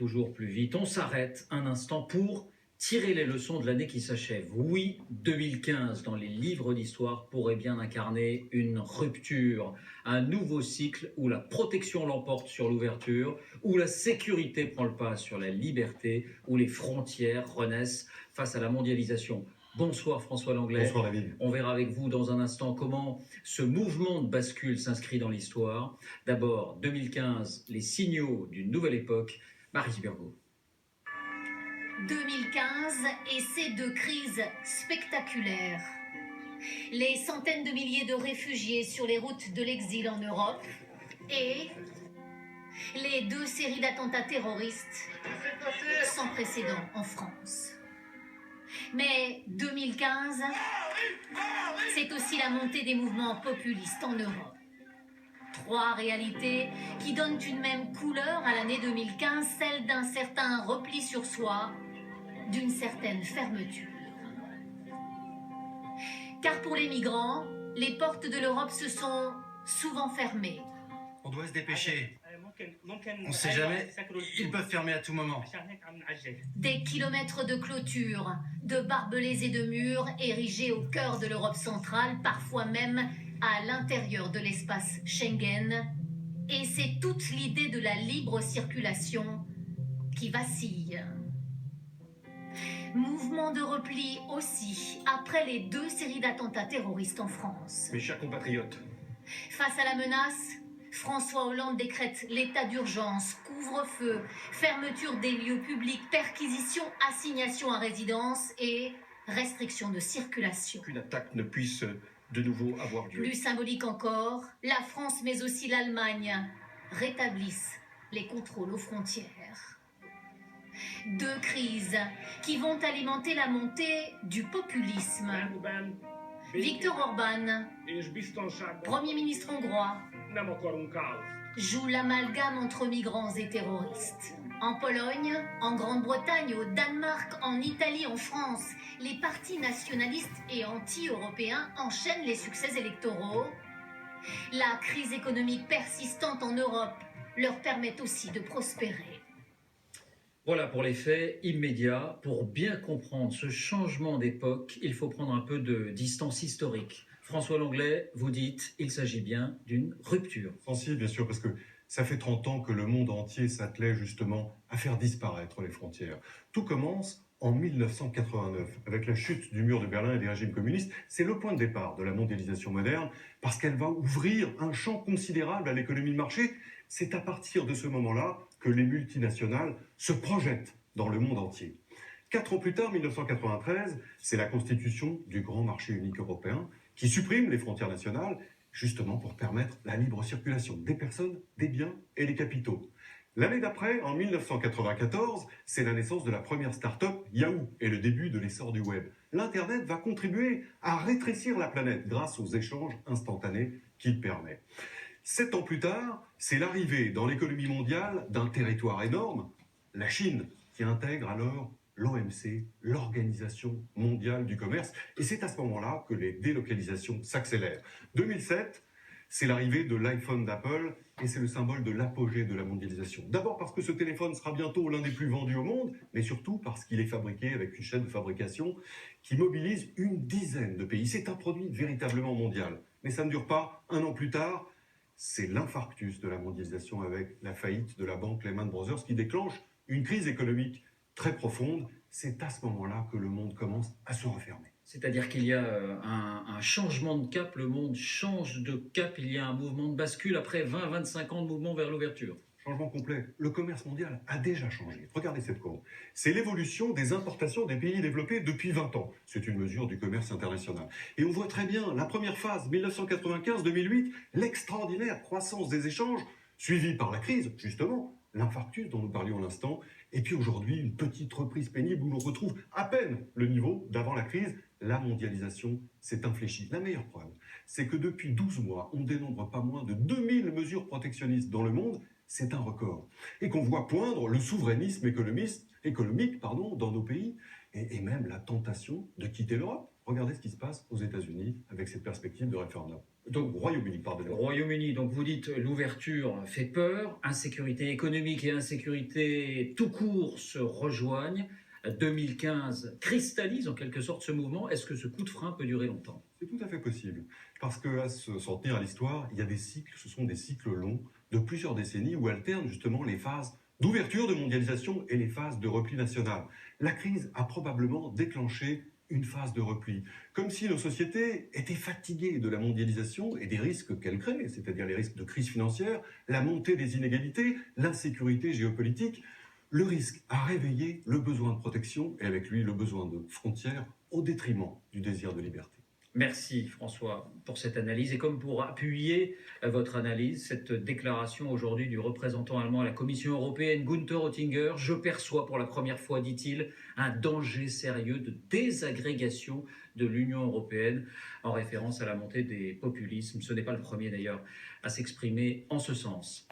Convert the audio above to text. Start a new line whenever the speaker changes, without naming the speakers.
Toujours plus vite. On s'arrête un instant pour tirer les leçons de l'année qui s'achève. Oui, 2015 dans les livres d'histoire pourrait bien incarner une rupture, un nouveau cycle où la protection l'emporte sur l'ouverture, où la sécurité prend le pas sur la liberté, où les frontières renaissent face à la mondialisation. Bonsoir François Langlais.
Bonsoir David.
On verra avec vous dans un instant comment ce mouvement de bascule s'inscrit dans l'histoire. D'abord, 2015, les signaux d'une nouvelle époque. Maryse Burgot.
2015 et ces deux crises spectaculaires. Les centaines de milliers de réfugiés sur les routes de l'exil en Europe et les deux séries d'attentats terroristes sans précédent en France. Mais 2015, c'est aussi la montée des mouvements populistes en Europe. Trois réalités qui donnent une même couleur à l'année 2015, celle d'un certain repli sur soi, d'une certaine fermeture. Car pour les migrants, les portes de l'Europe se sont souvent fermées.
On doit se dépêcher. On ne sait jamais, ils peuvent fermer à tout moment.
Des kilomètres de clôtures, de barbelés et de murs érigés au cœur de l'Europe centrale, parfois même à l'intérieur de l'espace Schengen. Et c'est toute l'idée de la libre circulation qui vacille. Mouvement de repli aussi, après les deux séries d'attentats terroristes en France.
Mes chers compatriotes,
Face à la menace, François Hollande décrète l'état d'urgence, couvre-feu, fermeture des lieux publics, perquisition, assignation à résidence et restriction de circulation.
qu'une attaque ne puisse de nouveau avoir lieu.
Plus symbolique encore, la France mais aussi l'Allemagne rétablissent les contrôles aux frontières. Deux crises qui vont alimenter la montée du populisme. Viktor Orban, Premier ministre hongrois, joue l'amalgame entre migrants et terroristes. En Pologne, en Grande-Bretagne, au Danemark, en Italie, en France, les partis nationalistes et anti-européens enchaînent les succès électoraux. La crise économique persistante en Europe leur permet aussi de prospérer.
Voilà pour les faits immédiats. Pour bien comprendre ce changement d'époque, il faut prendre un peu de distance historique. François Langlais, vous dites, il s'agit bien d'une rupture.
Sensible, bien sûr, parce que ça fait 30 ans que le monde entier s'attelait justement à faire disparaître les frontières. Tout commence en 1989, avec la chute du mur de Berlin et des régimes communistes. C'est le point de départ de la mondialisation moderne, parce qu'elle va ouvrir un champ considérable à l'économie de marché. C'est à partir de ce moment-là que les multinationales se projettent dans le monde entier. 4 ans plus tard, 1993, c'est la constitution du grand marché unique européen qui supprime les frontières nationales, justement pour permettre la libre circulation des personnes, des biens et des capitaux. L'année d'après, en 1994, c'est la naissance de la première start-up Yahoo et le début de l'essor du web. L'Internet va contribuer à rétrécir la planète grâce aux échanges instantanés qu'il permet. 7 ans plus tard, c'est l'arrivée dans l'économie mondiale d'un territoire énorme, la Chine, qui intègre alors l'OMC, l'Organisation mondiale du commerce. Et c'est à ce moment-là que les délocalisations s'accélèrent. 2007, c'est l'arrivée de l'iPhone d'Apple et c'est le symbole de l'apogée de la mondialisation. D'abord parce que ce téléphone sera bientôt l'un des plus vendus au monde, mais surtout parce qu'il est fabriqué avec une chaîne de fabrication qui mobilise une dizaine de pays. C'est un produit véritablement mondial. Mais ça ne dure pas. Un an plus tard, c'est l'infarctus de la mondialisation avec la faillite de la banque Lehman Brothers qui déclenche une crise économique très profonde. C'est à ce moment-là que le monde commence à se refermer.
C'est-à-dire qu'il y a un changement de cap, le monde change de cap, il y a un mouvement de bascule après 20-25 ans de mouvement vers l'ouverture.
Changement complet. Le commerce mondial a déjà changé. Regardez cette courbe. C'est l'évolution des importations des pays développés depuis 20 ans. C'est une mesure du commerce international. Et on voit très bien la première phase, 1995-2008, l'extraordinaire croissance des échanges, suivie par la crise, justement, l'infarctus dont nous parlions à l'instant, et puis aujourd'hui, une petite reprise pénible où l'on retrouve à peine le niveau d'avant la crise. La mondialisation s'est infléchie. La meilleure preuve, c'est que depuis 12 mois, on dénombre pas moins de 2000 mesures protectionnistes dans le monde. C'est un record. Et qu'on voit poindre le souverainisme économique dans nos pays, et même la tentation de quitter l'Europe. Regardez ce qui se passe aux États-Unis avec cette perspective de référendum. Donc, Royaume-Uni,
Au
pardonnez-moi.
Royaume-Uni, donc vous dites l'ouverture fait peur, insécurité économique et insécurité tout court se rejoignent. 2015 cristallise en quelque sorte ce mouvement. Est-ce que ce coup de frein peut durer longtemps?
C'est tout à fait possible. Parce que, s'en tenir à l'histoire, il y a des cycles, ce sont des cycles longs de plusieurs décennies où alternent justement les phases d'ouverture, de mondialisation et les phases de repli national. La crise a probablement déclenché une phase de repli. Comme si nos sociétés étaient fatiguées de la mondialisation et des risques qu'elle crée, c'est-à-dire les risques de crise financière, la montée des inégalités, l'insécurité géopolitique. Le risque a réveillé le besoin de protection et avec lui le besoin de frontières au détriment du désir de liberté.
Merci François pour cette analyse et comme pour appuyer votre analyse, cette déclaration aujourd'hui du représentant allemand à la Commission européenne, Günther Oettinger, je perçois pour la première fois, dit-il, un danger sérieux de désagrégation de l'Union européenne en référence à la montée des populismes. Ce n'est pas le premier d'ailleurs à s'exprimer en ce sens.